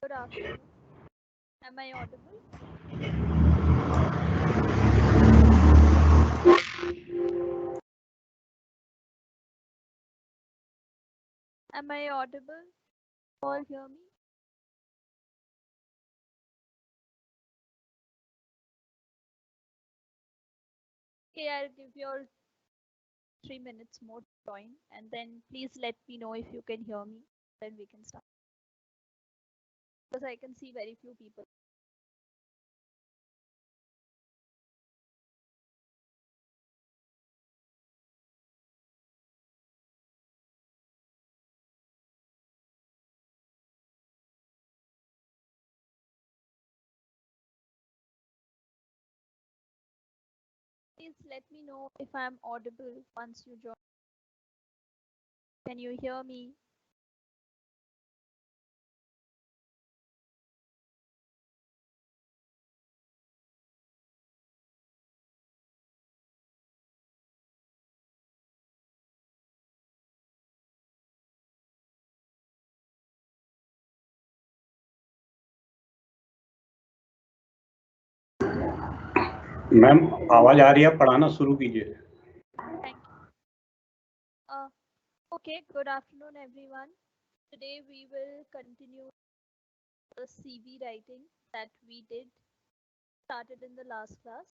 Good afternoon. Am I audible? Am I audible? All hear me? Okay, I'll give you all 3 minutes more to join, and then please let me know if you can hear me. Then we can start. Because I can see very few people. Please let me know if I'm audible once you join. Can you hear me? Ma'am आवाज आ रही है, पढ़ाना शुरू कीजिए। Thank you. Okay, good afternoon, everyone. Today we will continue the CV writing that we did started in the last class.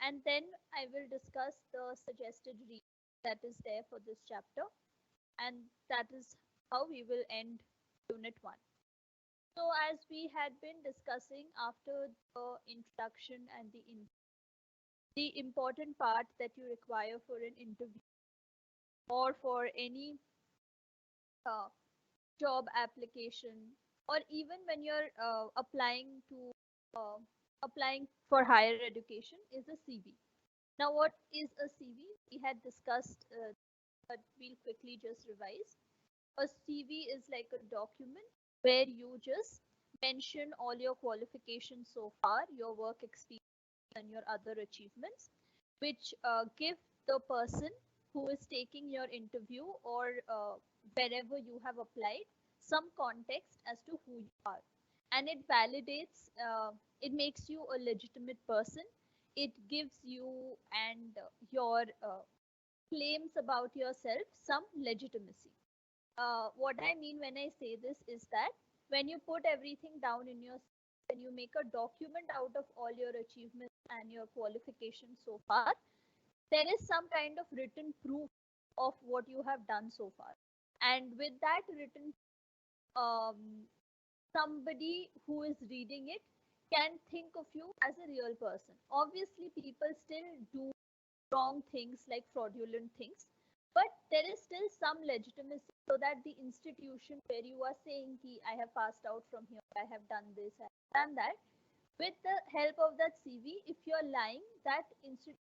And then I will discuss the suggested read that is there for this chapter, and that is how we will end Unit 1. So, as we had been discussing after the introduction and the important part that you require for an interview or for any uh, job application, or even when you're uh, applying for higher education, is a CV. Now, what is a CV? We had discussed, but we'll quickly just revise. A CV is like a document where you just mention all your qualifications so far, your work experience, and your other achievements, which give the person who is taking your interview or wherever you have applied some context as to who you are. And it validates, it makes you a legitimate person. It gives you and your claims about yourself some legitimacy. What I mean when I say this is that when you put everything down in your, when you make a document out of all your achievements and your qualifications so far, there is some kind of written proof of what you have done so far. And with that written, um, somebody who is reading it can think of you as a real person. Obviously, people still do wrong things like fraudulent things, but there is still some legitimacy so that the institution where you are saying ki I have passed out from here, I have done this, I have done that, with the help of that CV, if you're lying, that institution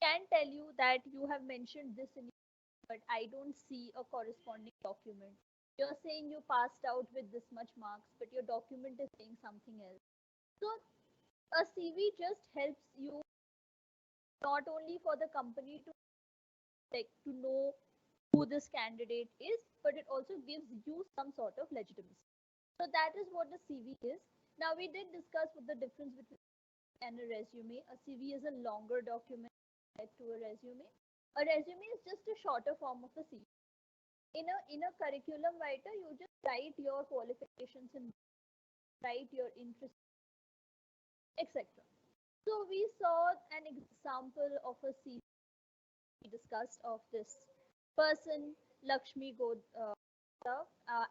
can tell you that you have mentioned this in your, but I don't see a corresponding document. You're saying you passed out with this much marks, but your document is saying something else. So a CV just helps you not only for the company to like to know who this candidate is, but it also gives you some sort of legitimacy. So that is what the CV is. Now we did discuss what the difference between and a resume. A CV is a longer document compared to a resume. A resume is just a shorter form of a CV. In a curriculum writer, you just write your qualifications and write your interest, etc. So we saw an example of a CV we discussed of this person, Lakshmi God,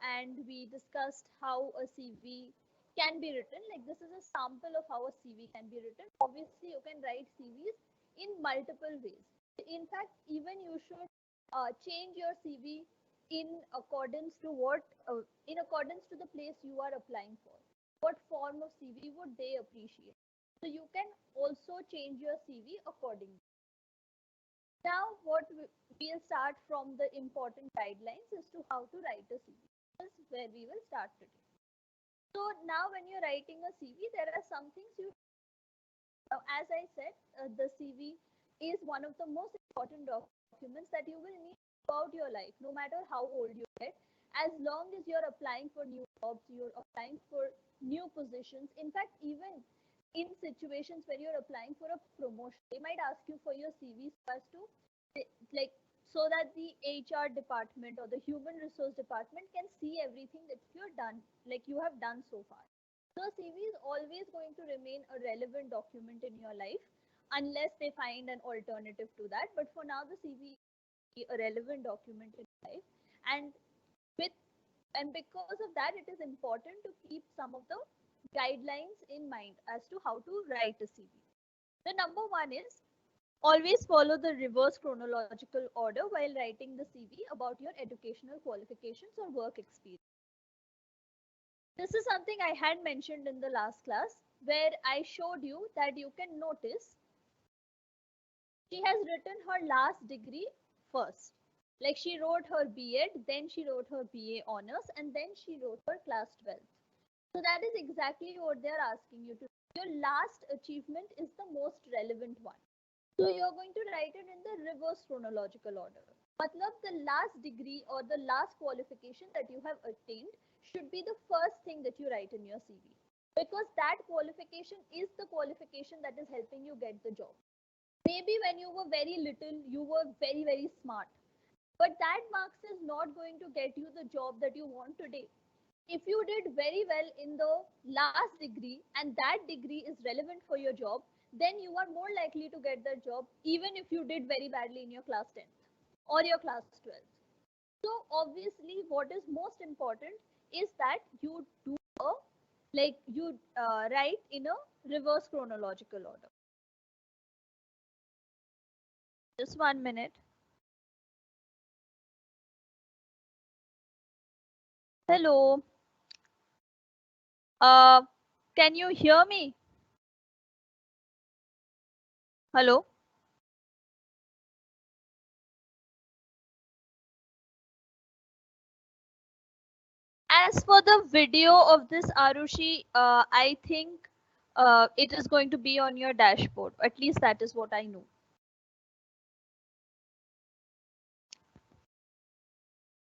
and we discussed how a CV can be written. Like this is a sample of how a CV can be written. Obviously, you can write CVs in multiple ways. In fact, even you should change your CV in accordance to in accordance to the place you are applying for. What form of CV would they appreciate? So you can also change your CV accordingly. Now, we'll start from the important guidelines as to how to write a CV. This is where we will start today. So now, when you're writing a CV, there are some things you. As I said, the CV is one of the most important documents that you will need throughout your life, no matter how old you get. as long as you're applying for new jobs, you're applying for new positions. In fact, even in situations where you're applying for a promotion, they might ask you for your CV so as to like so that the HR department or the human resource department can see everything that you're done, like you have done so far. So CV is always going to remain a relevant document in your life unless they find an alternative to that. But for now, the CV is a relevant document in life, and with and because of that, it is important to keep some of the guidelines in mind as to how to write a CV. The number one is always follow the reverse chronological order while writing the CV about your educational qualifications or work experience. This is something I had mentioned in the last class where I showed you that you can notice she has written her last degree first. Like she wrote her B.Ed, then she wrote her B.A. honors, and then she wrote her class 12th. So that is exactly what they're asking you to do. Your last achievement is the most relevant one. So you're going to write it in the reverse chronological order. Matlab, the last degree or the last qualification that you have attained should be the first thing that you write in your CV. Because that qualification is the qualification that is helping you get the job. Maybe when you were very little, you were very, very smart. But that marks is not going to get you the job that you want today. If you did very well in the last degree and that degree is relevant for your job, then you are more likely to get that job even if you did very badly in your class 10th or your class 12th. So obviously what is most important is that you do a write in a reverse chronological order. Just 1 minute. Hello. Uh, can you hear me? Hello. As for the video of this Arushi, I think it is going to be on your dashboard. At least that is what I know.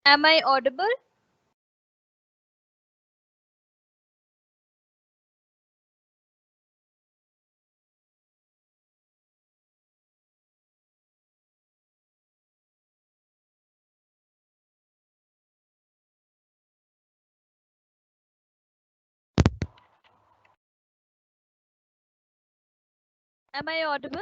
Am I audible? Am I audible?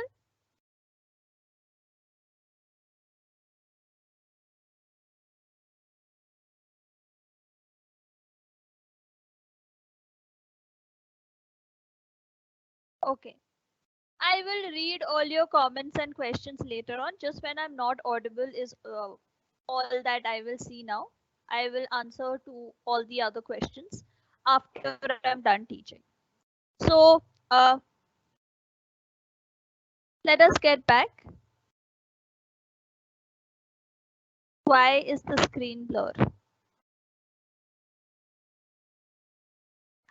Okay. I will read all your comments and questions later on. Just when I'm not audible is all that I will see now. I will answer to all the other questions after I'm done teaching. So let us get back. Why is the screen blur?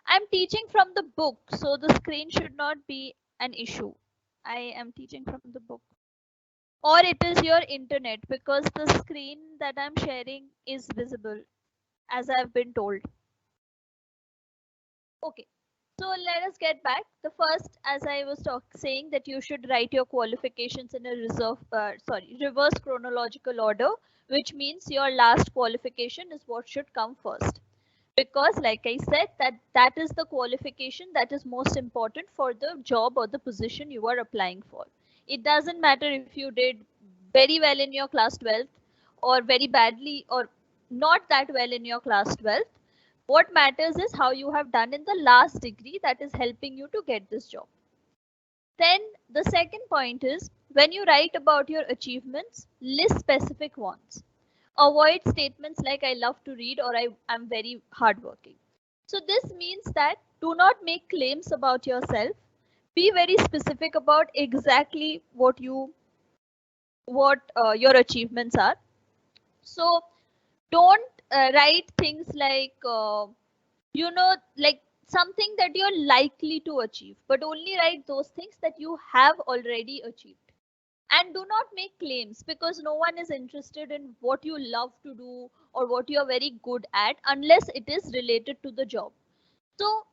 I'm teaching from the book, so the screen should not be an issue. I am teaching from the book. Or it is your internet because the screen that I'm sharing is visible as I've been told. Okay, so let us get back. The first, as I was saying, that you should write your qualifications in a reverse chronological order, which means your last qualification is what should come first. Because like I said, that is the qualification that is most important for the job or the position you are applying for. It doesn't matter if you did very well in your class 12th or very badly or not that well in your class 12th. What matters is how you have done in the last degree that is helping you to get this job. Then the second point is when you write about your achievements, list specific ones. Avoid statements like I love to read or I'm very hardworking. So this means that do not make claims about yourself. Be very specific about exactly what your achievements are. So don't write things like like something that you're likely to achieve, but only write those things that you have already achieved. And do not make claims because no one is interested in what you love to do or what you are very good at unless it is related to the job. So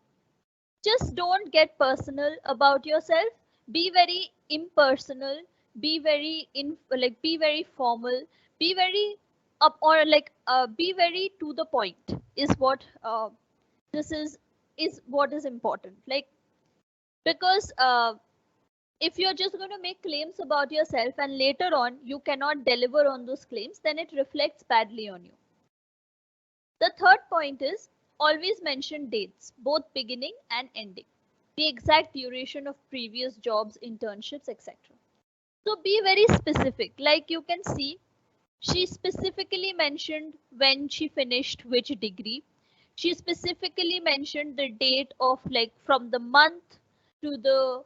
just don't get personal about yourself. Be very impersonal. Be very be very formal. Be very up, or be very to the point is what this is what is important. Like, because if you're just going to make claims about yourself and later on you cannot deliver on those claims, then it reflects badly on you. The third point is always mention dates, both beginning and ending, the exact duration of previous jobs, internships, etc. So be very specific. Like you can see, she specifically mentioned when she finished which degree. She specifically mentioned the date of, like, from the month to the,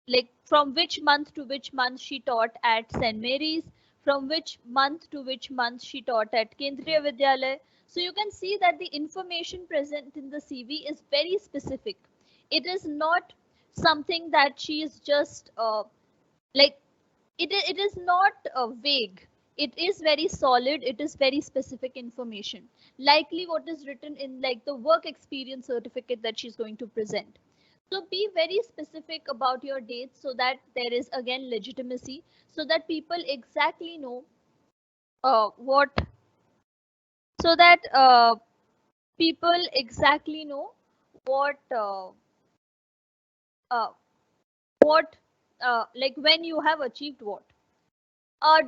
like, from which month to which month she taught at St. Mary's, from which month to which month she taught at Kendriya Vidyalaya. So you can see that the information present in the CV is very specific. It is not something that she is just like it is not vague. It is very solid. It is very specific information, likely what is written in, like, the work experience certificate that she's going to present. So be very specific about your dates so that there is again legitimacy, so that people exactly know what, so that people exactly know what uh, what like when you have achieved what.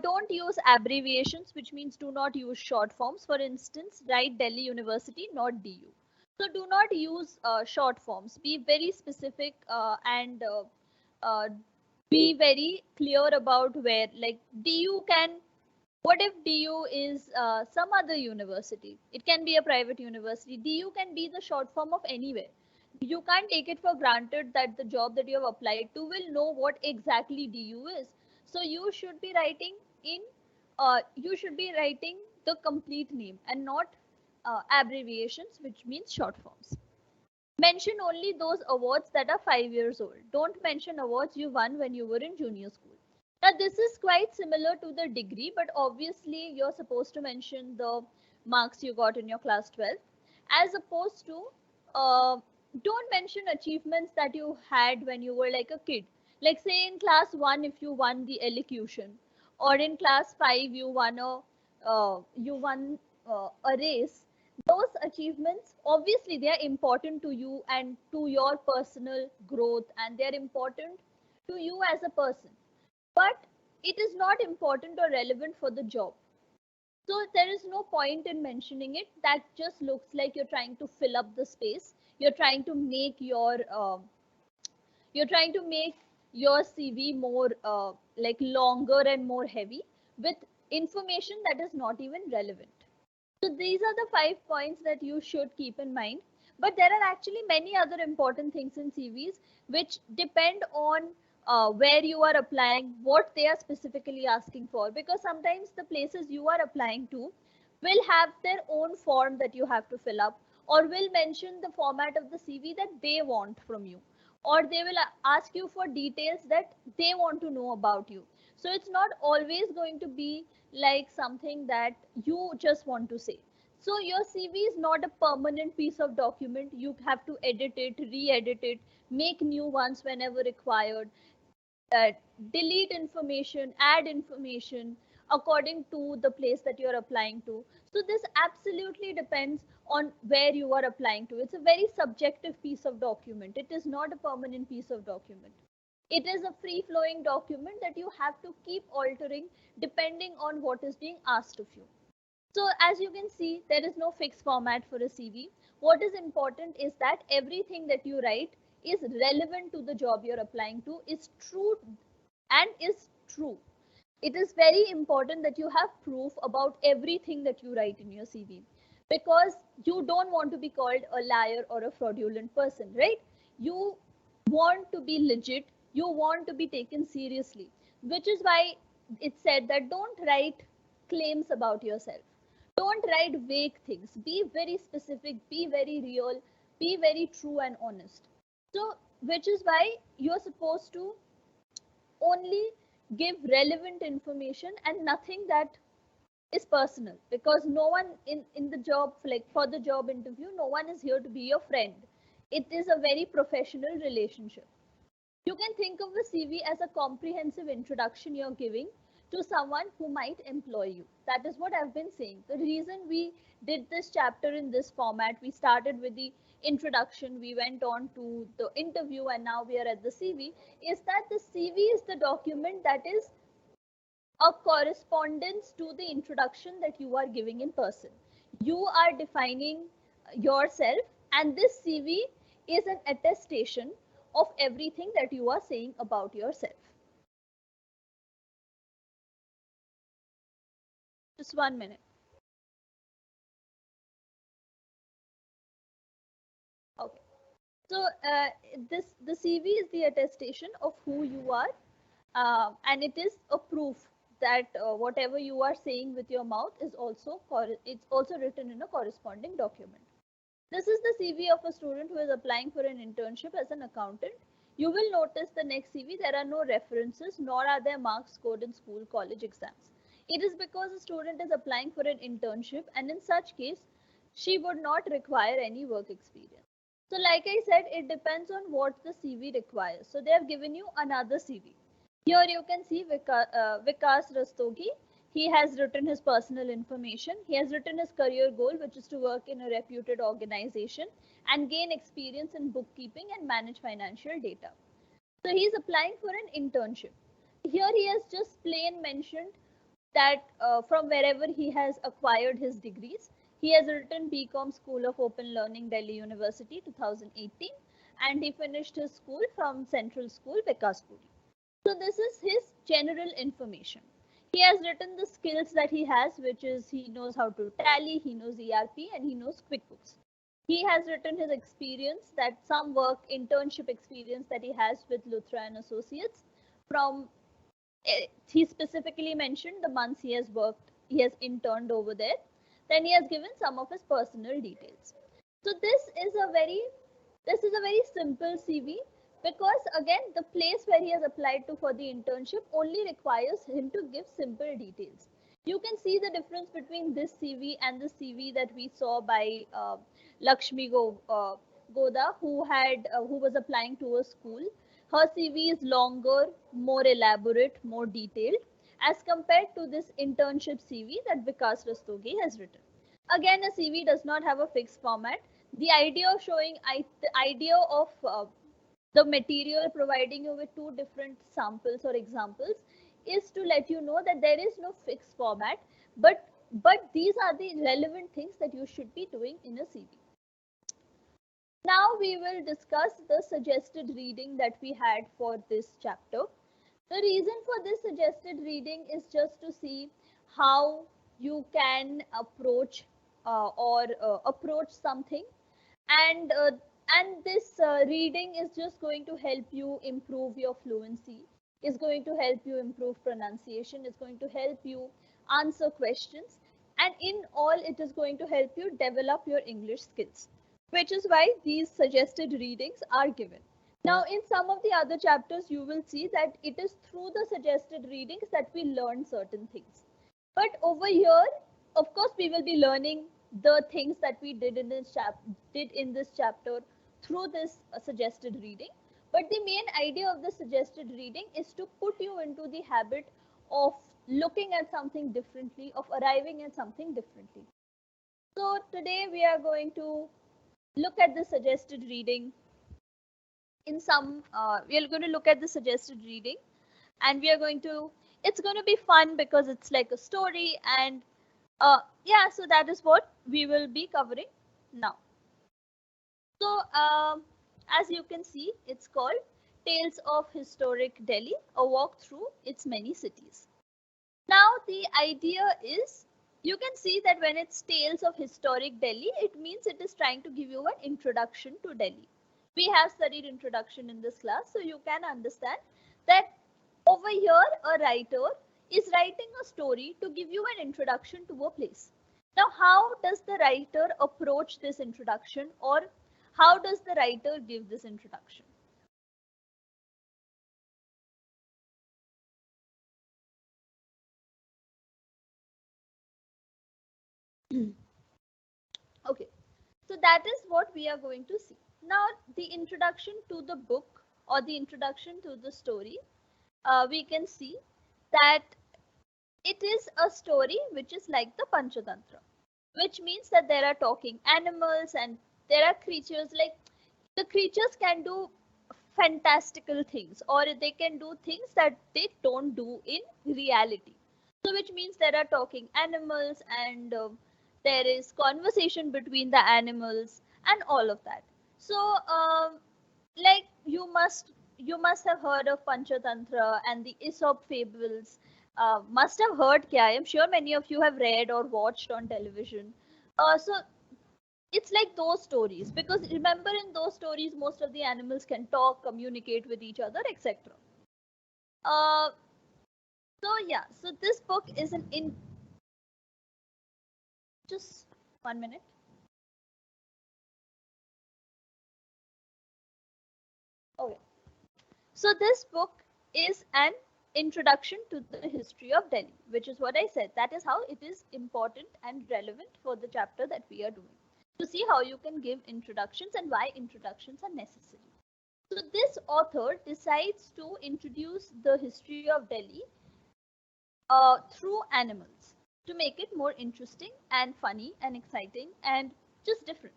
Don't use abbreviations, which means do not use short forms. For instance, write Delhi University, not DU. So do not use short forms. Be very specific and uh, be very clear about where, like, DU can, what if DU is some other university? It can be a private university. DU can be the short form of anywhere. You can't take it for granted that the job that you have applied to will know what exactly DU is. So you should be writing the complete name and not abbreviations, which means short forms. Mention only those awards that are 5 years old. Don't mention awards you won when you were in junior school. Now, this is quite similar to the degree, but obviously you're supposed to mention the marks you got in your class 12, as opposed to don't mention achievements that you had when you were like a kid. Like, say in class 1, if you won the elocution, or in class 5 you won a race. Those achievements, obviously they are important to you and to your personal growth, and they're important to you as a person, but it is not important or relevant for the job. So there is no point in mentioning it. That just looks like you're trying to fill up the space. You're trying to make your CV more like longer and more heavy with information that is not even relevant. So these are the 5 points that you should keep in mind. But there are actually many other important things in CVs which depend on where you are applying, what they are specifically asking for. Because sometimes the places you are applying to will have their own form that you have to fill up, or will mention the format of the CV that they want from you, or they will ask you for details that they want to know about you. So it's not always going to be like something that you just want to say. So your CV is not a permanent piece of document. You have to edit it, re-edit it, make new ones whenever required, uh, delete information, add information according to the place that you're applying to. So this absolutely depends on where you are applying to. It's a very subjective piece of document. It is not a permanent piece of document. It is a free flowing document that you have to keep altering depending on what is being asked of you. So as you can see, there is no fixed format for a CV. What is important is that everything that you write is relevant to the job you're applying to, is true and is true. It is very important that you have proof about everything that you write in your CV, because you don't want to be called a liar or a fraudulent person, right? You want to be legit, you want to be taken seriously, which is why it said that don't write claims about yourself. Don't write vague things. Be very specific, be very real, be very true and honest. So, which is why you're supposed to only give relevant information and nothing that is personal, because no one in the job, like for the job interview, no one is here to be your friend. It is a very professional relationship. You can think of a CV as a comprehensive introduction you're giving to someone who might employ you. That is what I've been saying. The reason we did this chapter in this format, we started with the introduction, we went on to the interview, and now we are at the CV, is that the CV is the document that is a correspondence to the introduction that you are giving in person. You are defining yourself, and this CV is an attestation of everything that you are saying about yourself. Just 1 minute. Okay. So the CV is the attestation of who you are, and it is a proof that whatever you are saying with your mouth is also it's also written in a corresponding document. This is the CV of a student who is applying for an internship as an accountant. You will notice the next CV, there are no references, nor are there marks scored in school, college exams. It is because a student is applying for an internship, and in such case, she would not require any work experience. So like I said, it depends on what the CV requires. So they have given you another CV. Here you can see Vikas Rastogi. He has written his personal information. He has written his career goal, which is to work in a reputed organization and gain experience in bookkeeping and manage financial data. So he's applying for an internship. Here he has just plain mentioned that from wherever he has acquired his degrees. He has written BCom School of Open Learning, Delhi University, 2018, and he finished his school from Central School, Vikaspuri. So this is his general information. He has written the skills that he has, which is he knows how to tally, he knows ERP, and he knows QuickBooks. He has written his experience, that some work internship experience that he has with Luthra and Associates. From he specifically mentioned the months he has worked, he has interned over there. Then he has given some of his personal details. So this is a very simple CV, because again the place where he has applied to for the internship only requires him to give simple details. You can see the difference between this CV and the CV that we saw by Lakshmi Goda, who was applying to a school. Her CV is longer, more elaborate, more detailed as compared to this internship CV that Vikas Rastogi has written. Again, a CV does not have a fixed format. The idea of the idea of the material providing you with two different samples or examples is to let you know that there is no fixed format, but these are the relevant things that you should be doing in a CV. Now we will discuss the suggested reading that we had for this chapter. The reason for this suggested reading is just to see how you can approach approach something, and this reading is just going to help you improve your fluency, is going to help you improve pronunciation, is going to help you answer questions, and in all it is going to help you develop your English skills, which is why these suggested readings are given. Now in some of the other chapters you will see that it is through the suggested readings that we learn certain things, but over here, of course, we will be learning the things that we did in this chapter through this suggested reading. But the main idea of the suggested reading is to put you into the habit of looking at something differently, of arriving at something differently. So today we are going to look at the suggested reading we are going to look at the suggested reading, and we are going to, it's going to be fun because it's like a story, and yeah, so that is what we will be covering now. So as you can see, it's called Tales of Historic Delhi, a walk through its many cities. Now the idea is, you can see that when it's Tales of Historic Delhi, it means it is trying to give you an introduction to Delhi. We have studied introduction in this class, so you can understand that over here a writer is writing a story to give you an introduction to a place. Now how does the writer approach this introduction, or how does the writer give this introduction? Okay, so that is what we are going to see. Now, the introduction to the book or the introduction to the story, we can see that it is a story which is like the Panchatantra, which means that there are talking animals and there are creatures, like the creatures can do fantastical things or they can do things that they don't do in reality. So which means there are talking animals and there is conversation between the animals and all of that. So like you must have heard of Panchatantra and the Aesop fables. Must have heard kya? I'm sure many of you have read or watched on television. So it's like those stories, because remember, in those stories most of the animals can talk, communicate with each other, etc. uh, so yeah, so this book is an in just 1 minute. Okay, so this book is an introduction to the history of Delhi, which is what I said, that is how it is important and relevant for the chapter that we are doing, to see how you can give introductions and why introductions are necessary. So this author decides to introduce the history of Delhi through animals to make it more interesting and funny and exciting and just different.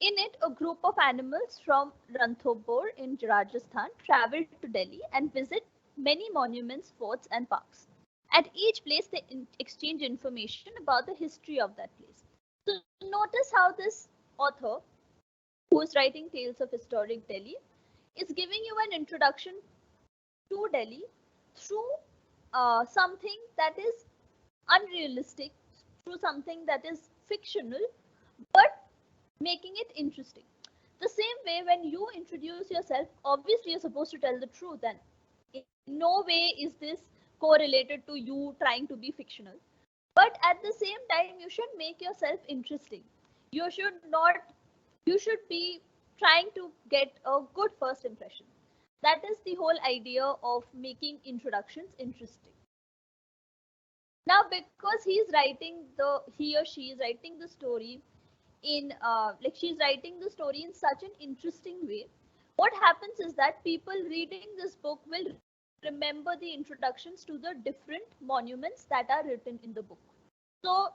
In it, a group of animals from Ranthambore in Rajasthan travel to Delhi and visit many monuments, forts, and parks. At each place, they exchange information about the history of that place. So, notice how this author, who is writing Tales of Historic Delhi, is giving you an introduction to Delhi through something that is unrealistic, through something that is fictional, but making it interesting. The same way, when you introduce yourself, obviously you're supposed to tell the truth, and in no way is this correlated to you trying to be fictional. But at the same time, you should make yourself interesting. You should not, you should be trying to get a good first impression. That is the whole idea of making introductions interesting. Now, because he or she is writing the story in like she's writing the story in such an interesting way, what happens is that people reading this book will remember the introductions to the different monuments that are written in the book. So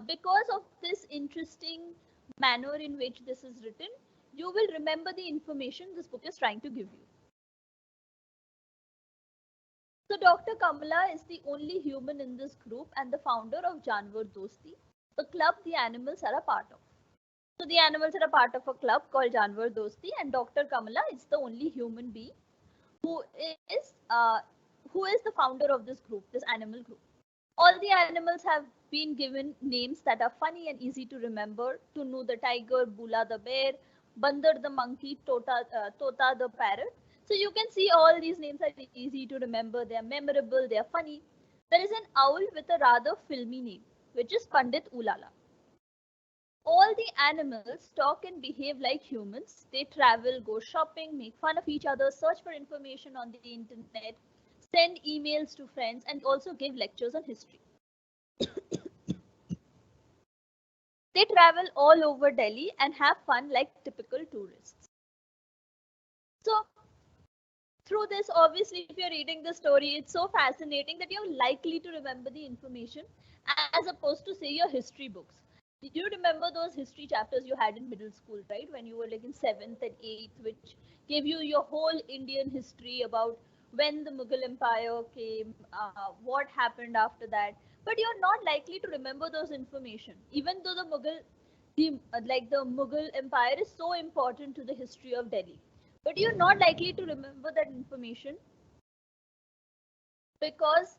because of this interesting manner in which this is written, you will remember the information this book is trying to give you. So Dr. Kamala is the only human in this group and the founder of Janwar Dosti, the club the animals are a part of. So the animals are a part of a club called Janwar Dosti, and Dr. Kamala is the only human being who is uh, who is the founder of this group, this animal group. All the animals have been given names that are funny and easy to remember. Tunu the tiger, Bula the bear, Bandar the monkey, Tota the parrot. So you can see all these names are easy to remember. They are memorable. They are funny. There is an owl with a rather filmy name, which is Pandit Ulala. All the animals talk and behave like humans. They travel, go shopping, make fun of each other, search for information on the internet, send emails to friends, and also give lectures on history. They travel all over Delhi and have fun like typical tourists. So, through this, obviously, if you're reading the story, it's so fascinating that you're likely to remember the information as opposed to, say, your history books. Did you remember those history chapters you had in middle school, right? When you were like in seventh and eighth, which gave you your whole Indian history about when the Mughal Empire came, what happened after that. But you're not likely to remember those information, even though the Mughal Empire is so important to the history of Delhi. But you're not likely to remember that information because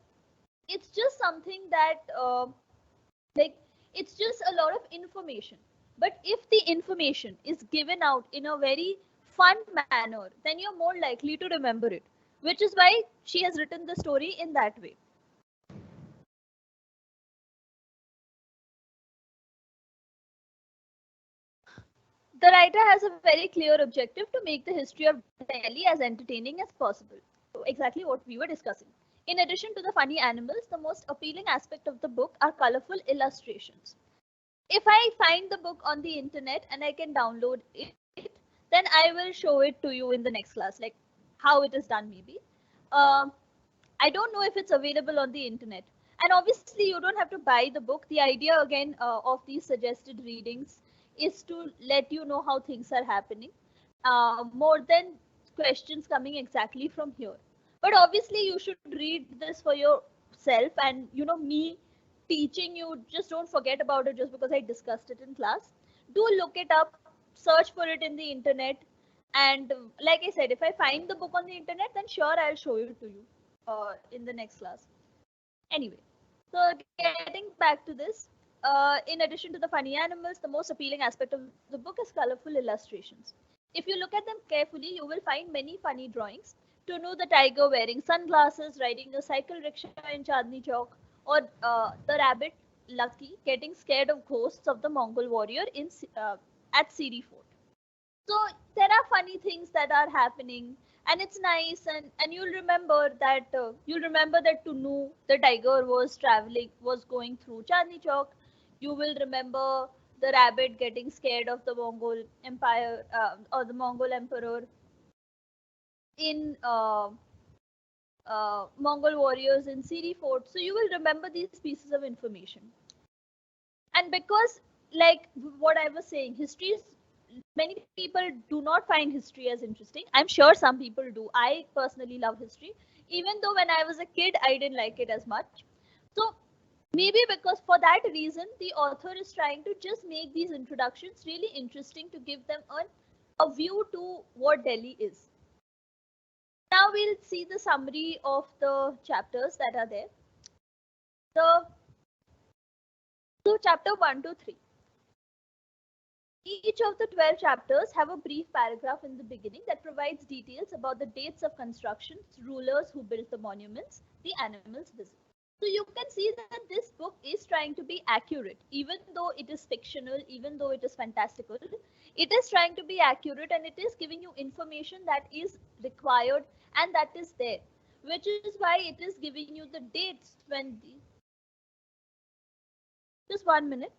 it's just something that like it's just a lot of information. But if the information is given out in a very fun manner, then you're more likely to remember it, which is why she has written the story in that way. The writer has a very clear objective to make the history of Delhi as entertaining as possible. So exactly what we were discussing. In addition to the funny animals, the most appealing aspect of the book are colorful illustrations. if I find the book on the internet and I can download it, then I will show it to you in the next class, like how it is done maybe. Um, I don't know if it's available on the internet. And obviously, you don't have to buy the book. The idea again of these suggested readings is to let you know how things are happening, more than questions coming exactly from here. But obviously, you should read this for yourself. And me teaching you, just don't forget about it just because I discussed it in class. Do look it up, search for it in the internet, and like I said, if I find the book on the internet, then sure I'll show it to you in the next class. Anyway, so getting back to this, in addition to the funny animals, the most appealing aspect of the book is colorful illustrations. If you look at them carefully, you will find many funny drawings. To know the tiger wearing sunglasses, riding a cycle rickshaw in Chandni Chowk, or the rabbit Lucky getting scared of ghosts of the Mongol warrior at Siri Fort. So there are funny things that are happening, and it's nice. And you'll remember that Tunu the tiger was going through Chandni Chowk. You will remember the rabbit getting scared of the Mongol empire, or the Mongol emperor in Mongol warriors in Siri Fort. So you will remember these pieces of information. And because, like what I was saying, history is, many people do not find history as interesting. I'm sure some people do. I personally love history, even though when I was a kid I didn't like it as much. So maybe because for that reason the author is trying to just make these introductions really interesting to give them a view to what Delhi is. Now we'll see the summary of the chapters that are there. So chapter 1 to 3. Each of the 12 chapters have a brief paragraph in the beginning that provides details about the dates of construction, rulers who built the monuments, the animals visit. So you can see that this book is trying to be accurate, even though it is fictional, even though it is fantastical. It is trying to be accurate, and it is giving you information that is required and that is there, which is why it is giving you the dates when the. Just 1 minute.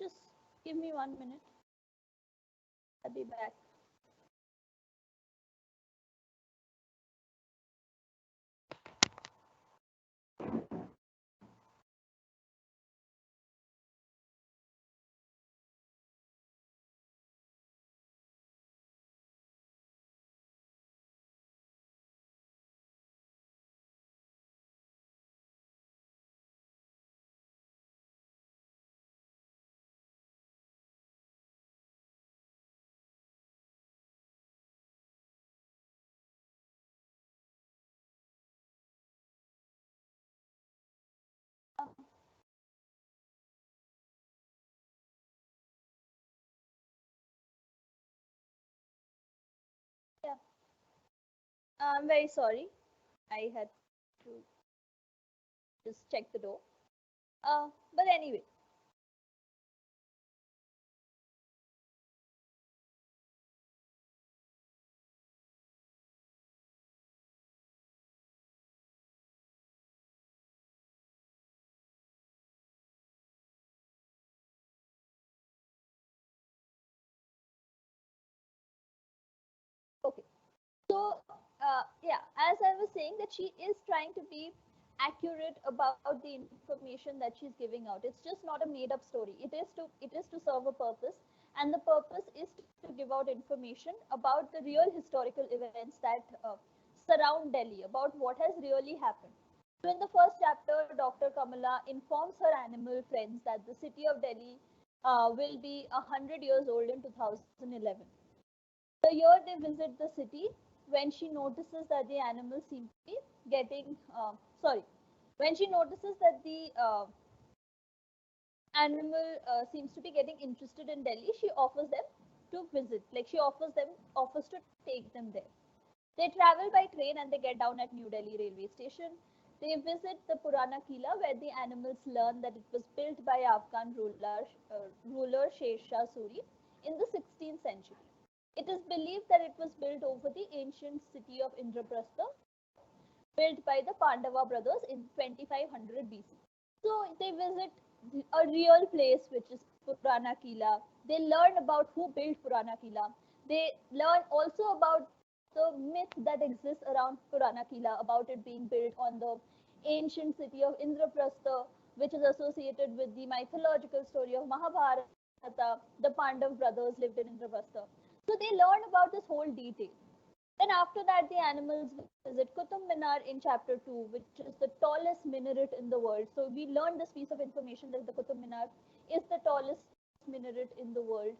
Just give me 1 minute. I'll be back. Yeah, I'm very sorry. I had to just check the door. But anyway, okay. So, yeah, as I was saying, that she is trying to be accurate about the information that she's giving out. It's just not a made-up story. It is to serve a purpose, and the purpose is to give out information about the real historical events that surround Delhi, about what has really happened. So, in the first chapter, Dr. Kamala informs her animal friends that the city of Delhi will be 100 years old in 2011. The year they visit the city, when she notices that the animals seem to be getting, sorry, when she notices that the animal seems to be getting interested in Delhi, she offers them to visit. Like offers to take them there. They travel by train and they get down at New Delhi railway station. They visit the Purana Kila, where the animals learn that it was built by Afghan ruler Sher Shah Suri in the 16th century. It is believed that it was built over the ancient city of Indraprastha, built by the Pandava brothers in 2500 BC. So they visit a real place, which is Purana Kila. They learn about who built Purana Kila. They learn also about the myth that exists around Purana Kila, about it being built on the ancient city of Indraprastha, which is associated with the mythological story of Mahabharata. The Pandav brothers lived in Indraprastha. So they learn about this whole detail. Then after that, the animals visit Qutub Minar in chapter 2, which is the tallest minaret in the world. So we learned this piece of information that the Qutub Minar is the tallest minaret in the world.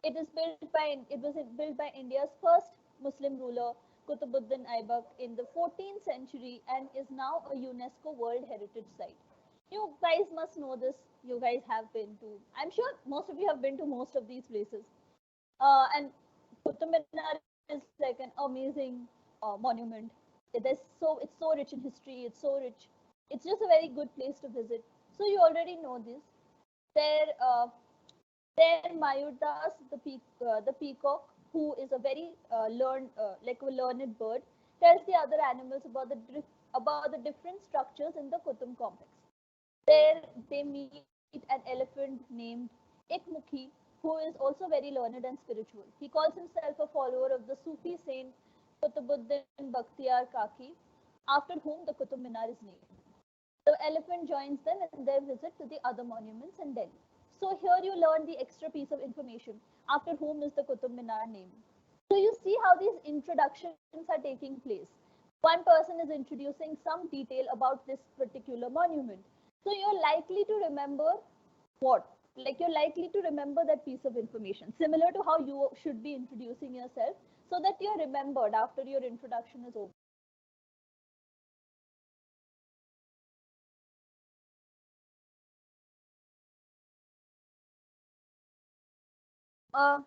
It was built by India's first Muslim ruler, Qutbuddin Aibak, in the 14th century and is now a UNESCO World Heritage Site. You guys must know this. You guys have been to. I'm sure most of you have been to most of these places. And Qutub Minar is like an amazing monument. It's so rich in history. It's so rich. It's just a very good place to visit. So you already know this. There, there Mayurdas, the peacock, who is a very like a learned bird, tells the other animals about the different structures in the Kutum complex. There they meet an elephant named Ikmukhi, who is also very learned and spiritual. He calls himself a follower of the Sufi saint Qutbuddin Bakhtiyar Kaki, after whom the Qutub Minar is named. The elephant joins them in their visit to the other monuments in Delhi. So here you learn the extra piece of information. After whom is the Qutub Minar named? So you see how these introductions are taking place. One person is introducing some detail about this particular monument. So you're likely to remember what? Like you're likely to remember that piece of information, similar to how you should be introducing yourself, so that you're remembered after your introduction is over. Uh,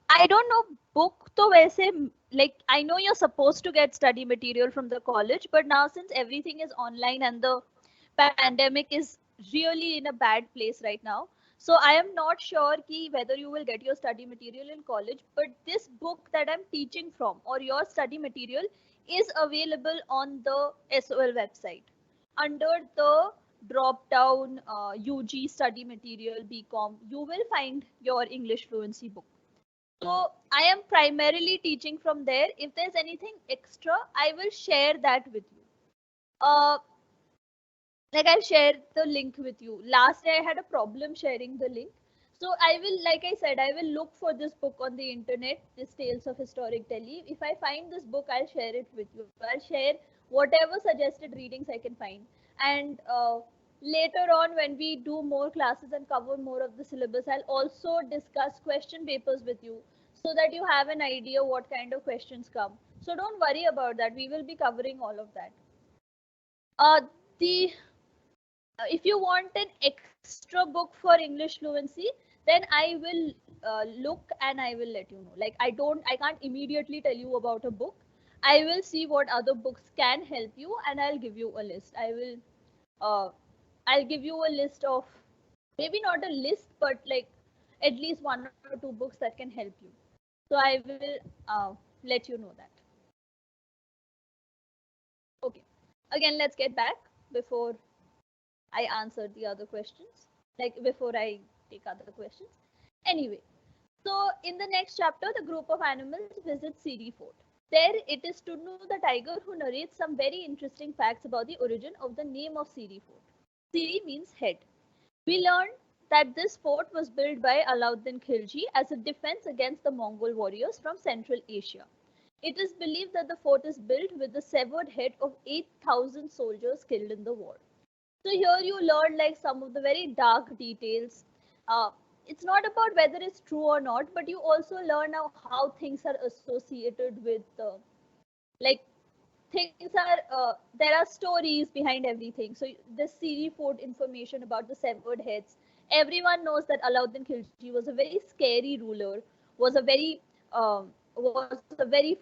I don't know book to वैसे like I know you're supposed to get study material from the college, but now since everything is online and the pandemic is really in a bad place right now, so I am not sure ki whether you will get your study material in college. But this book that I'm teaching from or your study material is available on the SOL website under the drop down UG study material BCom. You will find your English fluency book. So I am primarily teaching from there. If there's anything extra, I will share that with you. Uh, like I'll share the link with you. Last day I had a problem sharing the link. So I will, like I said, I will look for this book on the internet, this Tales of Historic Delhi. If I find this book, I'll share it with you. I'll share whatever suggested readings I can find. And later on, when we do more classes and cover more of the syllabus, I'll also discuss question papers with you so that you have an idea what kind of questions come. So don't worry about that. We will be covering all of that. The If you want an extra book for English fluency, then I will look and I will let you know. Like I can't immediately tell you about a book. I will see what other books can help you and I'll give you a list. Uh, I'll give you a list of, maybe not a list, but like at least one or two books that can help you. So I will let you know that. Okay. Again, let's get back before I answered the other questions, like before I take other questions. Anyway, so in the next chapter, the group of animals visits Siri Fort. There it is Tunnu the tiger who narrates some very interesting facts about the origin of the name of Siri Fort. Siri means head. We learned that this fort was built by Alauddin Khilji as a defense against the Mongol warriors from Central Asia. It is believed that the fort is built with the severed head of 8,000 soldiers killed in the war. So here you learn like some of the very dark details. Uh, it's not about whether it's true or not, but you also learn how things are associated with like things are there are stories behind everything. So the Siri Fort information about the severed heads. Everyone knows that Alauddin Khilji was a very scary ruler, was a very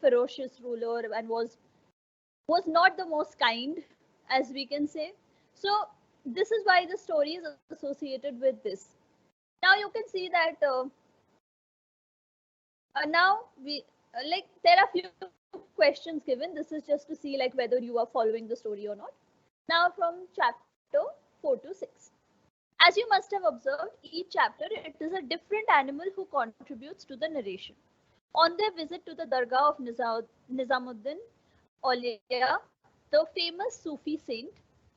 ferocious ruler, and was not the most kind, as we can say. So this is why the story is associated with this. Now you can see that now we like there are few questions given. This is just to see like whether you are following the story or not. Now from chapter 4 to 6. As you must have observed, each chapter it is a different animal who contributes to the narration. On their visit to the Dargah of Nizamuddin Aulia, the famous Sufi saint,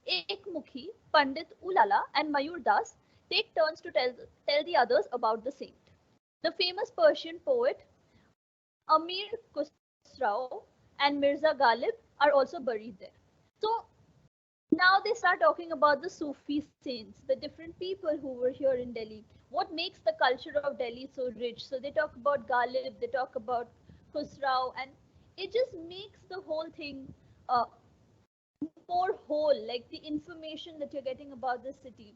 Ekmukhi, Pandit Ulala, and Mayur Das take turns to tell the others about the saint. The famous Persian poet Amir Khusrau and Mirza Ghalib are also buried there. So now they start talking about the Sufi saints, the different people who were here in Delhi. What makes the culture of Delhi so rich? So they talk about Ghalib, they talk about Khusrau, and it just makes the whole thing more whole, like the information that you're getting about the city.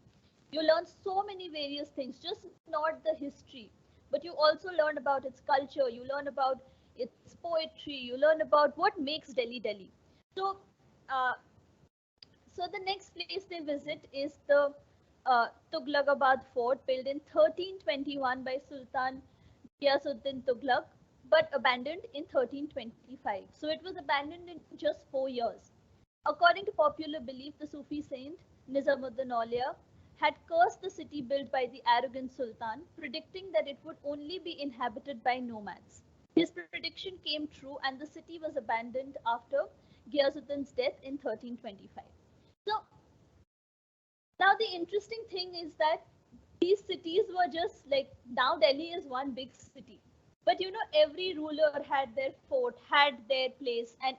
You learn so many various things, just not the history, but you also learn about its culture, you learn about its poetry, you learn about what makes Delhi Delhi. So, uh, so the next place they visit is the Tughlaqabad fort, built in 1321 by Sultan Ghiyasuddin Tughlaq, but abandoned in 1325. So it was abandoned in just 4 years. According to popular belief, the Sufi saint Nizamuddin Aulia had cursed the city built by the arrogant sultan, predicting that it would only be inhabited by nomads. His prediction came true, and the city was abandoned after Ghiyasuddin's death in 1325. So now the interesting thing is that these cities were just like, now Delhi is one big city. But every ruler had their fort, had their place, and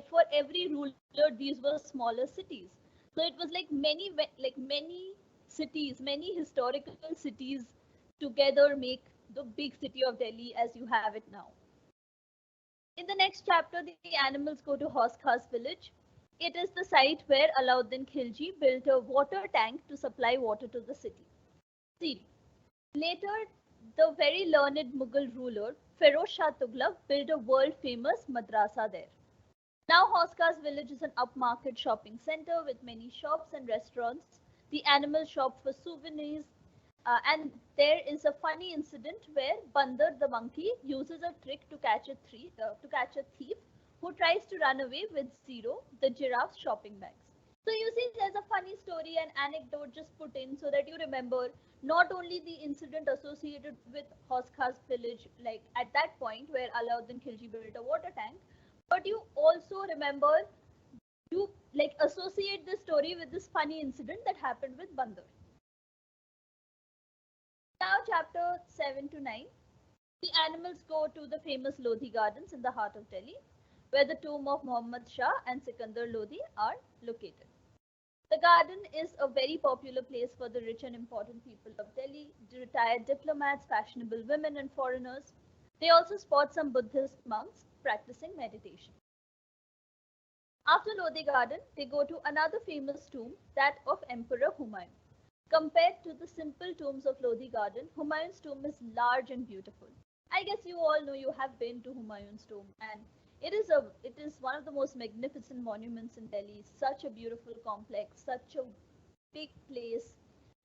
for every ruler, these were smaller cities. So it was like many cities, many historical cities together make the big city of Delhi as you have it now. In the next chapter, the animals go to Horse Khas village. It is the site where Alauddin Khilji built a water tank to supply water to the city. See, later, the very learned Mughal ruler Feroz Shah Tughlaq built a world famous madrasa there. Now, Hoska's village is an upmarket shopping center with many shops and restaurants. The animals shop for souvenirs, and there is a funny incident where Bandar the monkey uses a trick to catch a thief who tries to run away with Zero, the giraffe's shopping bags. So you see, there's a funny story and anecdote just put in so that you remember not only the incident associated with Hoska's village, like at that point where Alauddin Khilji built a water tank, but you also remember, you like associate this story with this funny incident that happened with Bandar. Now, chapter 7 to 9, the animals go to the famous Lodhi Gardens in the heart of Delhi, where the tomb of Muhammad Shah and Sikandar Lodhi are located. The garden is a very popular place for the rich and important people of Delhi, retired diplomats, fashionable women, and foreigners. They also spot some Buddhist monks practicing meditation. After Lodi Garden, they go to another famous tomb, that of Emperor Humayun. Compared to the simple tombs of Lodi Garden, Humayun's tomb is large and beautiful. I guess you all know, you have been to Humayun's tomb, and it is one of the most magnificent monuments in Delhi. Such a beautiful complex, such a big place,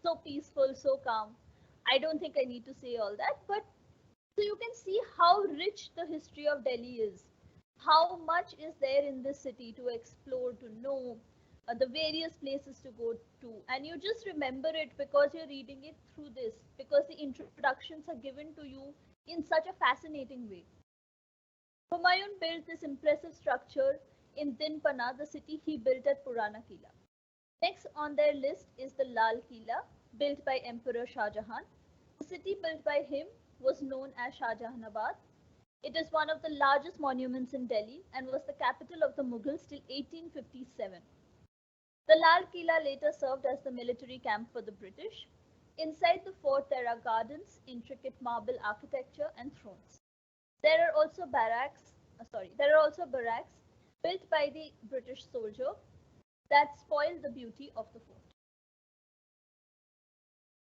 so peaceful, so calm. I don't think I need to say all that, but so you can see how rich the history of Delhi is. How much is there in this city to explore, to know, the various places to go to. And you just remember it because you're reading it through this, because the introductions are given to you in such a fascinating way. Humayun built this impressive structure in Dinpana, the city he built at Purana Kila. Next on their list is the Lal Kila, built by Emperor Shah Jahan. The city built by him was known as Shah Jahanabad. It is one of the largest monuments in Delhi and was the capital of the Mughals till 1857. The Lal Kila later served as the military camp for the British. Inside the fort, there are gardens, intricate marble architecture, and thrones. There are also barracks built by the British soldier that spoil the beauty of the fort.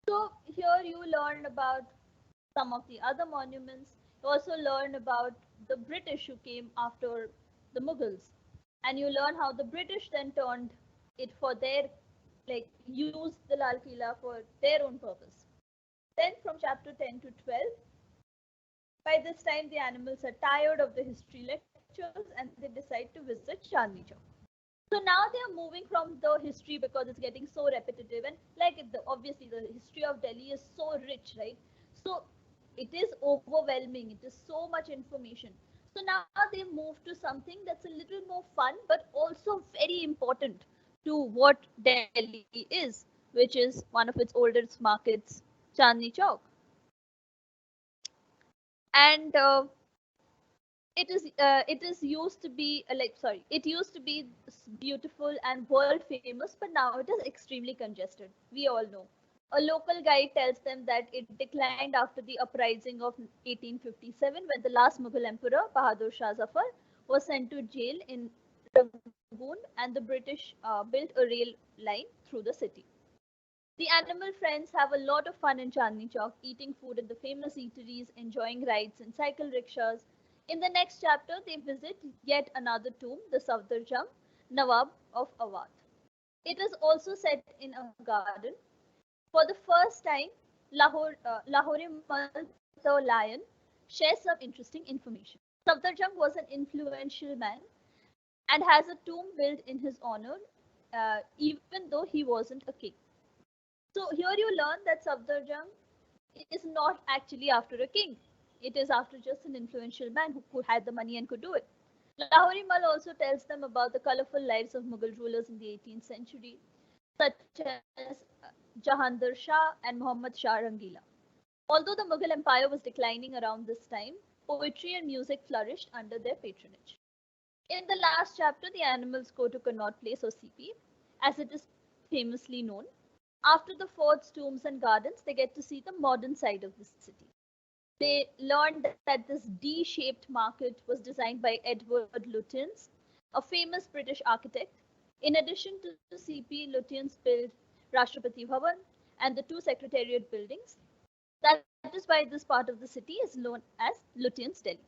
So here you learn about some of the other monuments. You also learn about the British who came after the Mughals, and you learn how the British then turned it for their, like, used the Lal Kila for their own purpose. Then from chapter 10 to 12, by this time the animals are tired of the history lectures and they decide to visit Chandni Chowk. So now they are moving from the history because it's getting so repetitive, and like obviously the history of Delhi is so rich, right? So it is overwhelming. It is so much information. So now they move to something that's a little more fun, but also very important to what Delhi is, which is one of its oldest markets, Chandni Chowk. And it is used to be it used to be beautiful and world famous, but now it is extremely congested. We all know. A local guide tells them that it declined after the uprising of 1857, when the last Mughal emperor Bahadur Shah Zafar was sent to jail in Rangoon, and the British built a rail line through the city. The animal friends have a lot of fun in Chandni Chowk, eating food at the famous eateries, enjoying rides in cycle rickshaws. In the next chapter, they visit yet another tomb, the Safdarjung, Nawab of Awadh. It is also set in a garden. For the first time, Lahore Mal, the lion, shares some interesting information. Safdarjung was an influential man and has a tomb built in his honor, even though he wasn't a king. So here you learn that Safdarjung is not actually after a king. It is after just an influential man who had the money and could do it. Lahori Mal also tells them about the colorful lives of Mughal rulers in the 18th century, such as Jahandar Shah and Muhammad Shah Rangila. Although the Mughal Empire was declining around this time, poetry and music flourished under their patronage. In the last chapter, the animals go to Connaught Place, or CP, as it is famously known. After the forts, tombs, and gardens, they get to see the modern side of the city. They learned that this D-shaped market was designed by Edward Lutyens, a famous British architect. In addition to CP, Lutyens built Rashtrapati Bhavan and the two secretariat buildings. That is why this part of the city is known as Lutyens Delhi.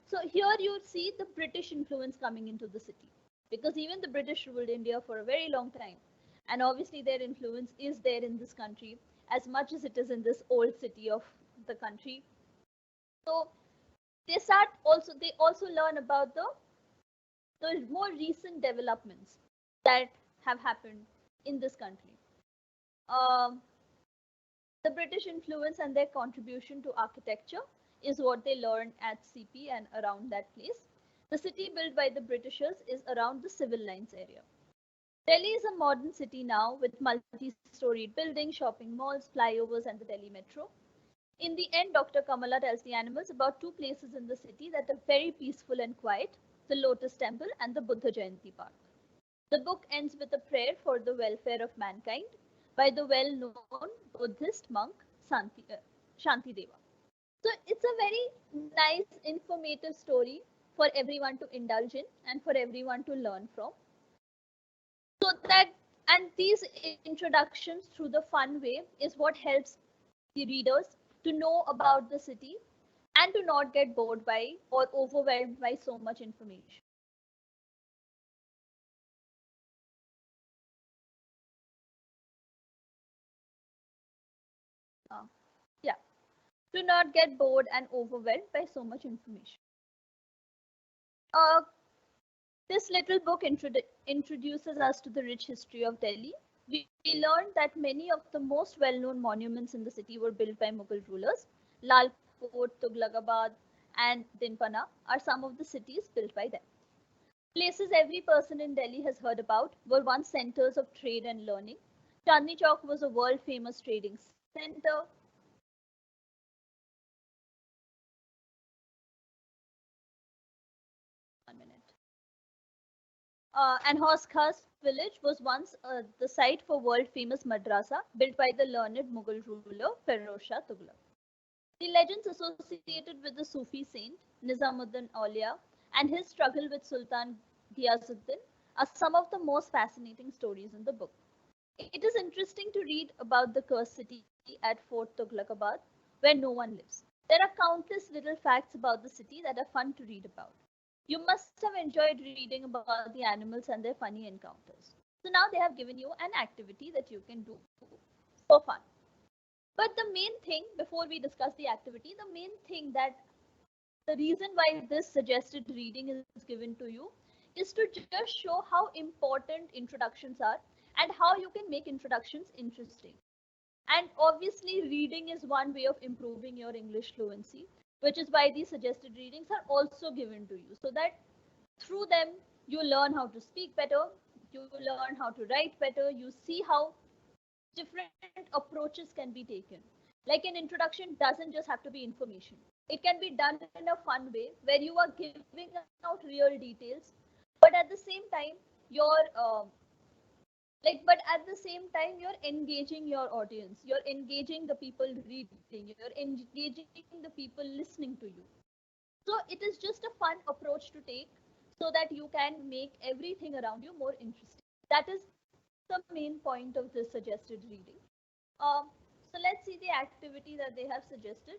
So here you see the British influence coming into the city, because even the British ruled India for a very long time, and obviously their influence is there in this country as much as it is in this old city of the country. So they also learn about the more recent developments that have happened in this country. Um, the British influence and their contribution to architecture is what they learned at CP and around that place. The city built by the Britishers is around the civil lines area. Delhi is a modern city now with multi-storied buildings, shopping malls, flyovers, and the Delhi Metro. In the end, Dr. Kamala tells the animals about two places in the city that are very peaceful and quiet, the Lotus Temple and the Buddha Jayanti Park. The book ends with a prayer for the welfare of mankind by the well-known Buddhist monk Shantideva. So it's a very nice, informative story for everyone to indulge in and for everyone to learn from. So that, and these introductions through the fun way is what helps the readers to know about the city and to not get bored by or overwhelmed by so much information. Uh, yeah, to not get bored and overwhelmed by so much information. Uh, this little book introduces us to the rich history of Delhi. We learned that many of the most well-known monuments in the city were built by Mughal rulers. Lal Fort, Tughlaqabad, and Dinpana are some of the cities built by them. Places every person in Delhi has heard about were once centers of trade and learning. Chandni Chowk was a world-famous trading center. One minute. And Horse Khas village was once the site for world-famous madrasa built by the learned Mughal ruler Feroz Shah Tughlaq. The legends associated with the Sufi saint Nizamuddin Aulia and his struggle with Sultan Ghiyazuddin are some of the most fascinating stories in the book. It is interesting to read about the cursed city at Fort Tughlaqabad, where no one lives. There are countless little facts about the city that are fun to read about. You must have enjoyed reading about the animals and their funny encounters. So now they have given you an activity that you can do for fun. But the main thing, before we discuss the activity, the main thing that the reason why this suggested reading is given to you is to just show how important introductions are and how you can make introductions interesting. And obviously, reading is one way of improving your English fluency, which is why these suggested readings are also given to you so that through them you learn how to speak better, you learn how to write better, you see how different approaches can be taken. Like an introduction doesn't just have to be information. It can be done in a fun way where you are giving out real details, but at the same time, you're but at the same time, you're engaging your audience. You're engaging the people reading. You're engaging the people listening to you. So it is just a fun approach to take so that you can make everything around you more interesting. That is the main point of this suggested reading. Um, so let's see the activity that they have suggested.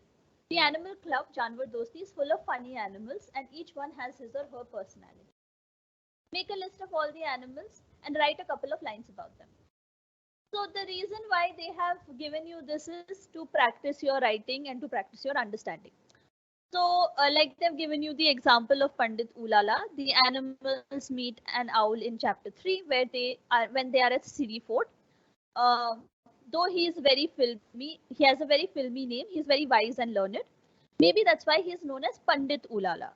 The Animal Club Janwar Dosti is full of funny animals and each one has his or her personality. Make a list of all the animals and write a couple of lines about them. So the reason why they have given you this is to practice your writing and to practice your understanding. So, like they've given you the example of Pandit Ulala, the animals meet an owl in chapter 3, where they are when they are at Siri Fort. Though he is very filmy, he has a very filmy name. He's very wise and learned. Maybe that's why he is known as Pandit Ulala.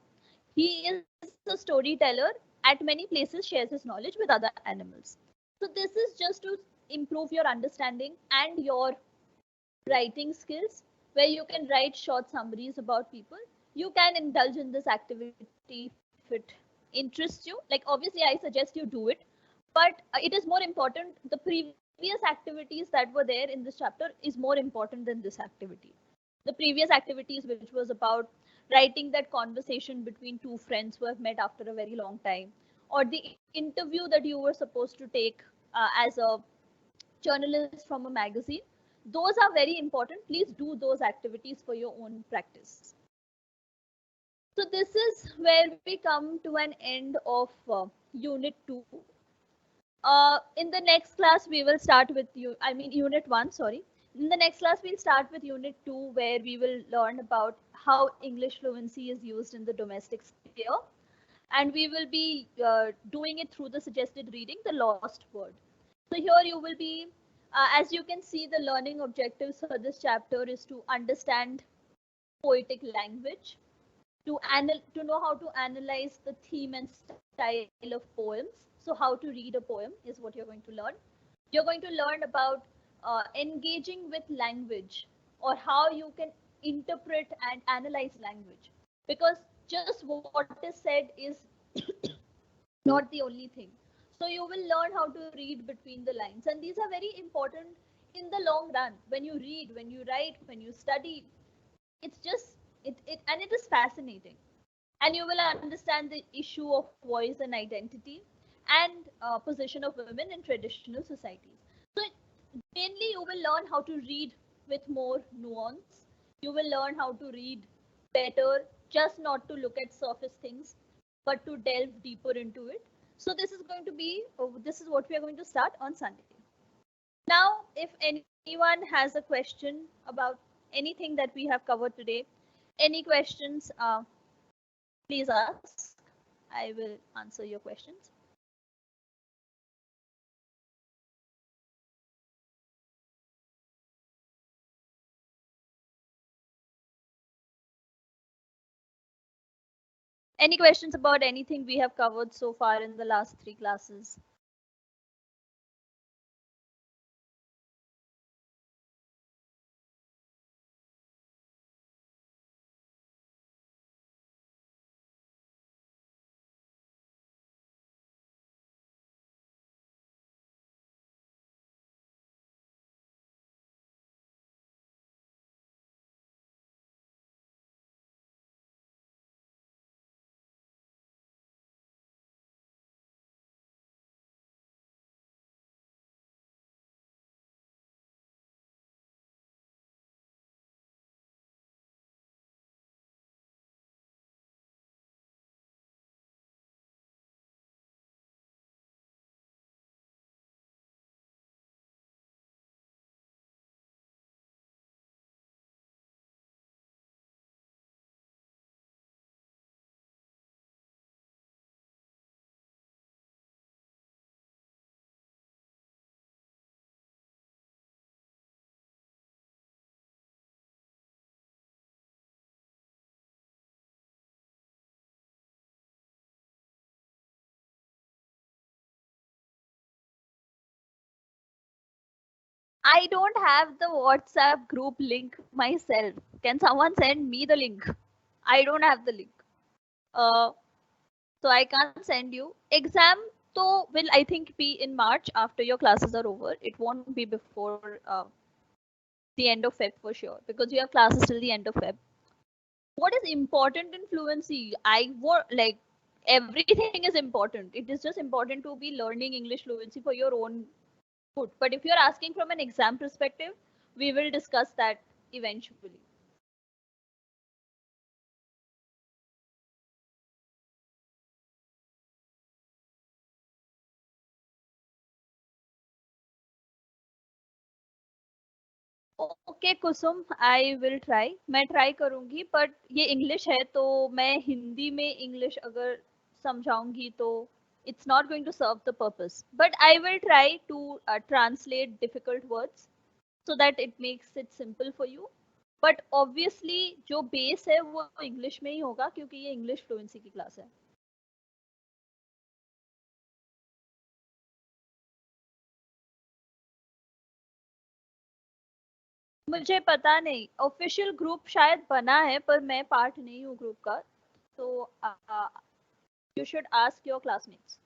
He is a storyteller. At many places, shares his knowledge with other animals. So this is just to improve your understanding and your writing skills, where you can write short summaries about people. You can indulge in this activity if it interests you. Like obviously, I suggest you do it, but it is more important. The previous activities that were there in this chapter is more important than this activity. The previous activities, which was about writing that conversation between two friends who have met after a very long time, or the interview that you were supposed to take as a journalist from a magazine, those are very important. Please do those activities for your own practice. So this is where we come to an end of unit 2. In the next class, we will start with unit 1, sorry. In the next class, we'll start with unit 2, where we will learn about how English fluency is used in the domestic sphere. And we will be doing it through the suggested reading, The Lost Word. So here you will be, as you can see, the learning objectives for this chapter is to understand poetic language, to know how to analyze the theme and style of poems. So how to read a poem is what you're going to learn. You're going to learn about engaging with language, or how you can interpret and analyze language, because just what is said is not the only thing. So you will learn how to read between the lines, and these are very important in the long run. When you read, when you write, when you study, it's just and it is fascinating, and you will understand the issue of voice and identity and position of women in traditional societies. So mainly you will learn how to read with more nuance. You will learn how to read better, just not to look at surface things, but to delve deeper into it. So this is what we are going to start on Sunday. Now, if anyone has a question about anything that we have covered today, any questions, please ask. I will answer your questions. Any questions about anything we have covered so far in the last 3 classes? I don't have the WhatsApp group link myself. Can someone send me the link? I don't have the link. Uh, so I can't send you. Exam though will I think be in March after your classes are over. It won't be before the end of Feb for sure because you have classes till the end of Feb. What is important in fluency? I want like everything is important. It is just important to be learning English fluency for your own good. But if you're asking from an exam perspective, we will discuss that eventually. Okay Kusum I will try मैं try करूंगी but ये English है तो मैं हिंदी में English अगर समझाऊंगी तो it's not going to serve the purpose but I will try to translate difficult words so that it makes it simple for you but obviously जो बेस है वो इंग्लिश में ही होगा क्योंकि ये इंग्लिश फ्लुएंसी की क्लास है मुझे पता नहीं ऑफिशियल ग्रुप शायद बना है पर मैं पार्ट नहीं हूँ ग्रुप का तो you should ask your classmates.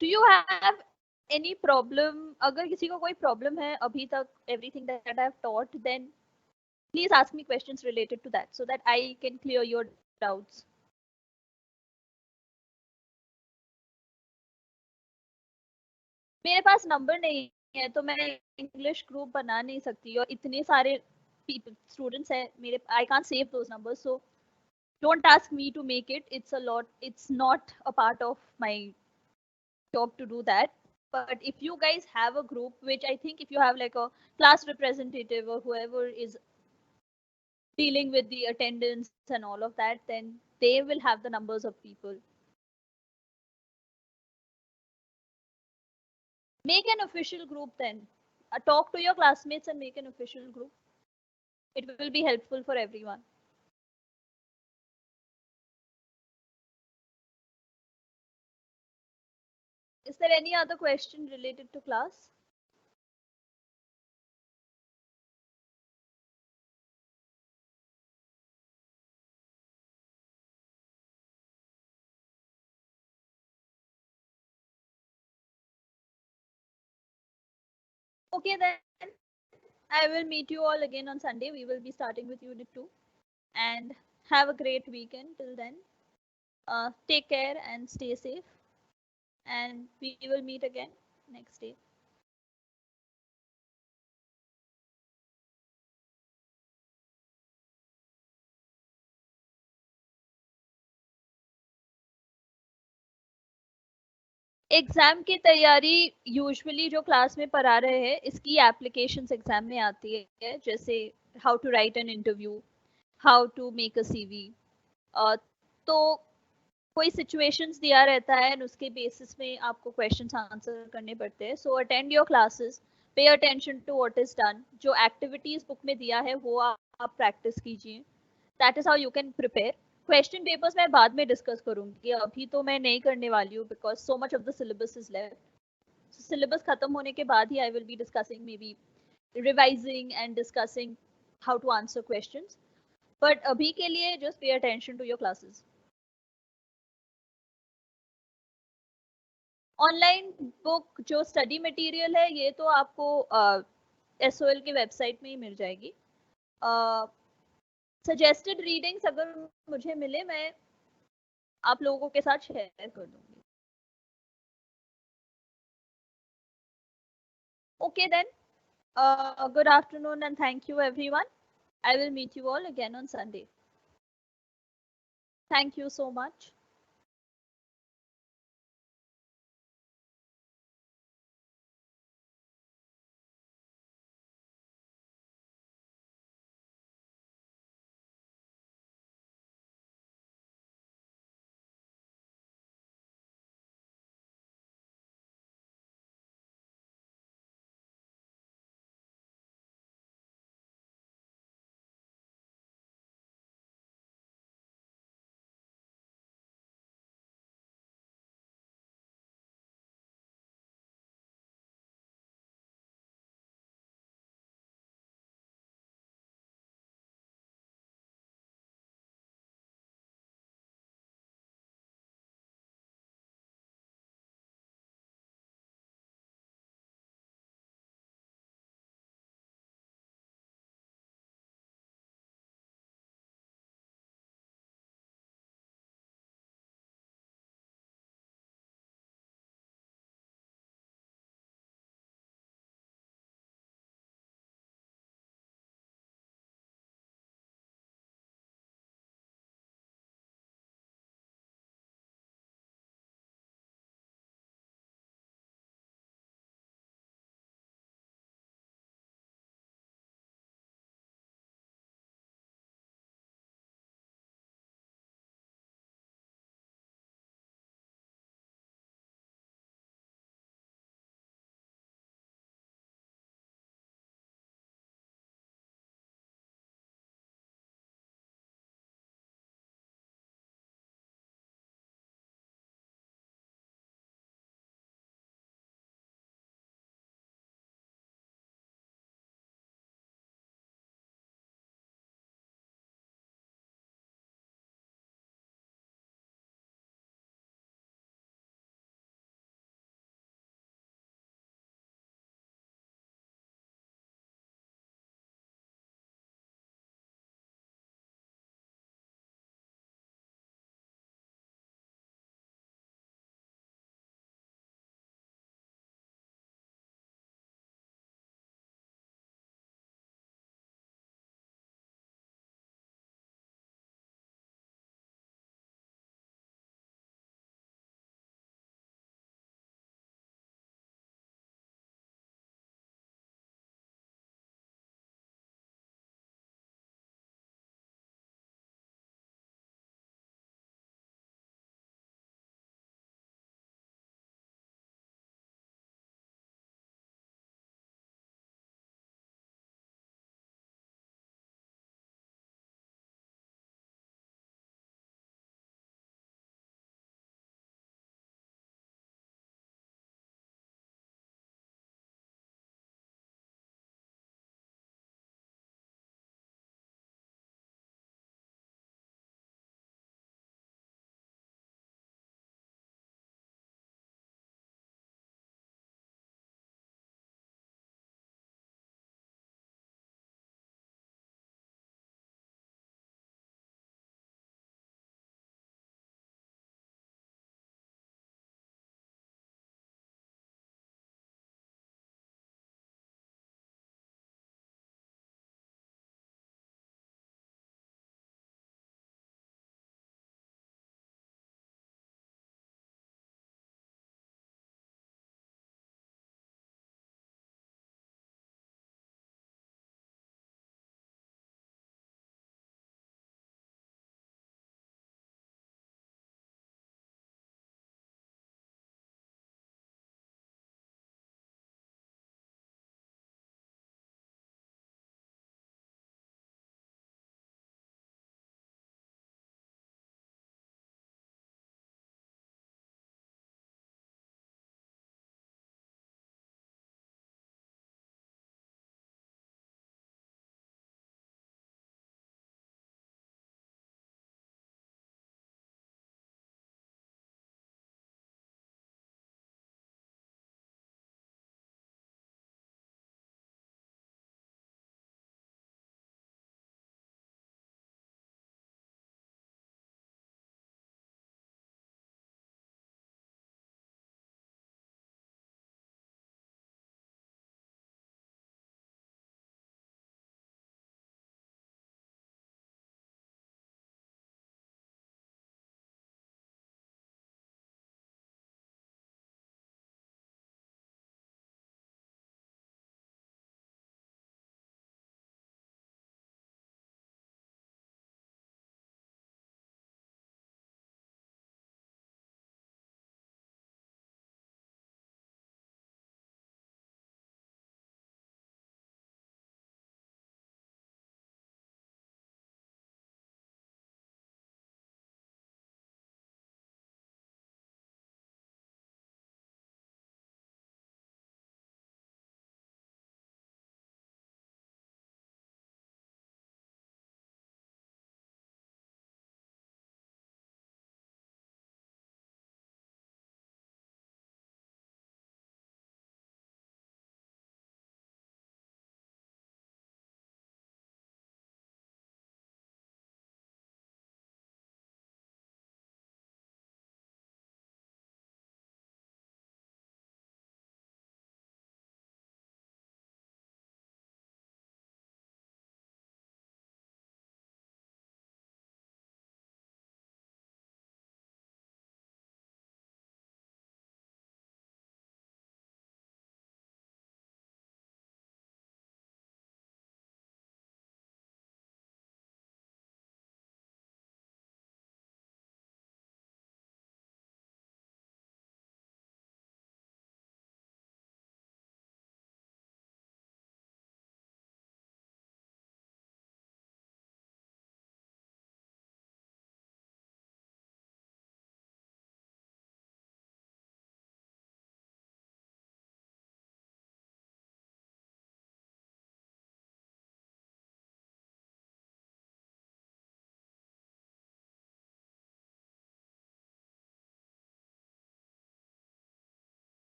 Do you have any problem? अगर किसी को कोई problem है अभी तक everything that I have taught, then please ask me questions related to that so that I can clear your doubts. मेरे पास number नहीं है तो मैं इंग्लिश ग्रुप बना नहीं सकती और इतने सारे स्टूडेंट्स हैं मेरे I can't save those numbers so don't ask me to make it it's a lot it's not a part of my job to do that but if you guys have a group which I think if you have like a class representative or whoever is dealing with the attendance and all of that then they will have the numbers of people make an official group then talk to your classmates and make an official group it will be helpful for everyone is there any other question related to class okay then I will meet you all again on Sunday we will be starting with unit 2 and have a great weekend till then take care and stay safe and we will meet again next day exam की तैयारी usually जो class में पढ़ा रहे हैं इसकी applications exam में आती है जैसे how to write an interview how to make a CV तो कोई सिचुएशंस दिया रहता है एंड उसके बेसिस में आपको क्वेश्चंस आंसर करने पड़ते हैं so attend your classes pay attention to what is done जो एक्टिविटीज बुक में दिया है वो आप प्रैक्टिस कीजिए that is how you can prepare question papers मैं बाद में डिस्कस करूंगी अभी तो मैं नहीं करने वाली हूँ because so much of the syllabus is left syllabus खत्म होने के बाद ही I will be discussing maybe revising and discussing how to answer questions but अभी के लिए just pay attention to your classes online book जो study material है ये तो आपको एसओएल की वेबसाइट में ही मिल जाएगी सजेस्टेड रीडिंग्स अगर मुझे मिले मैं आप लोगों के साथ शेयर कर दूंगी okay then good afternoon and thank you everyone I will meet you all again on Sunday thank you so much